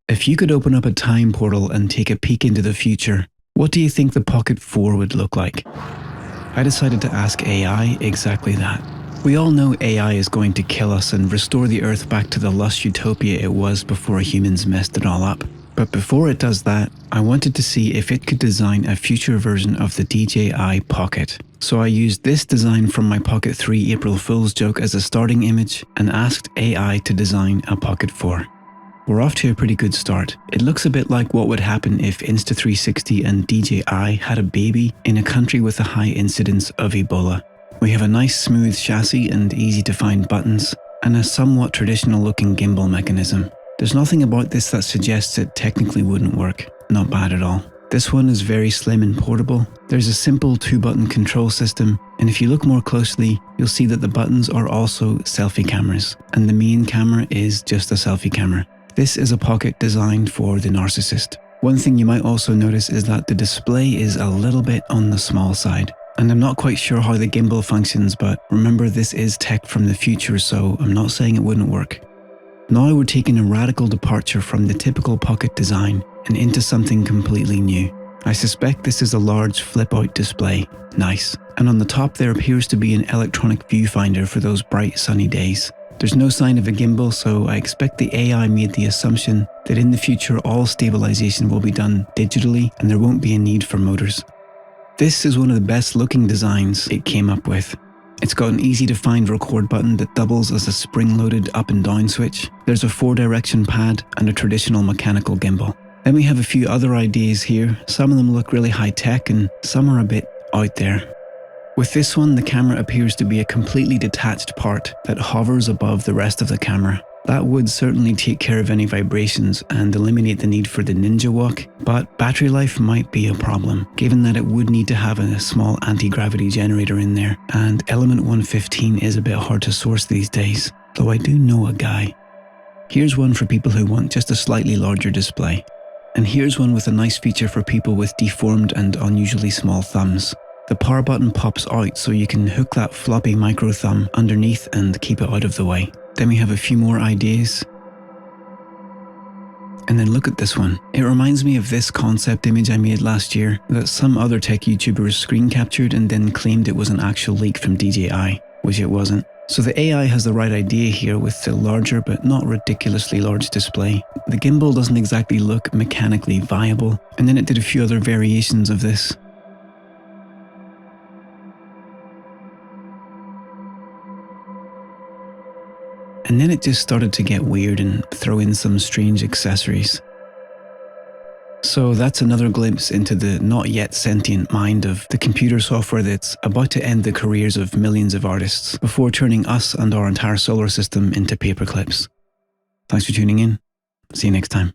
If you could open up a time portal and take a peek into the future, what do you think the Pocket 4 would look like? I decided to ask AI exactly that. We all know AI is going to kill us and restore the Earth back to the lush utopia it was before humans messed it all up. But before it does that, I wanted to see if it could design a future version of the DJI Pocket. So I used this design from my Pocket 3 April Fool's joke as a starting image and asked AI to design a Pocket 4. We're off to a pretty good start. It looks a bit like what would happen if Insta360 and DJI had a baby in a country with a high incidence of Ebola. We have a nice smooth chassis and easy to find buttons, and a somewhat traditional looking gimbal mechanism. There's nothing about this that suggests it technically wouldn't work. Not bad at all. This one is very slim and portable. There's a simple 2-button control system, and if you look more closely, you'll see that the buttons are also selfie cameras, and the main camera is just a selfie camera. This is a Pocket designed for the narcissist. One thing you might also notice is that the display is a little bit on the small side. And I'm not quite sure how the gimbal functions, but remember this is tech from the future, so I'm not saying it wouldn't work. Now we're taking a radical departure from the typical Pocket design and into something completely new. I suspect this is a large flip-out display. Nice. And on the top there appears to be an electronic viewfinder for those bright sunny days. There's no sign of a gimbal, so I expect the AI made the assumption that in the future all stabilization will be done digitally and there won't be a need for motors. This is one of the best looking designs it came up with. It's got an easy to find record button that doubles as a spring-loaded up and down switch. There's a 4-direction pad and a traditional mechanical gimbal. Then we have a few other ideas here. Some of them look really high-tech and some are a bit out there. With this one, the camera appears to be a completely detached part that hovers above the rest of the camera. That would certainly take care of any vibrations and eliminate the need for the ninja walk, but battery life might be a problem, given that it would need to have a small anti-gravity generator in there, and element 115 is a bit hard to source these days, though I do know a guy. Here's one for people who want just a slightly larger display. And here's one with a nice feature for people with deformed and unusually small thumbs. The power button pops out so you can hook that floppy micro thumb underneath and keep it out of the way. Then we have a few more ideas. And then look at this one. It reminds me of this concept image I made last year that some other tech YouTubers screen captured and then claimed it was an actual leak from DJI, which it wasn't. So the AI has the right idea here with the larger but not ridiculously large display. The gimbal doesn't exactly look mechanically viable, and then it did a few other variations of this. And then it just started to get weird and throw in some strange accessories. So that's another glimpse into the not yet sentient mind of the computer software that's about to end the careers of millions of artists before turning us and our entire solar system into paperclips. Thanks for tuning in. See you next time.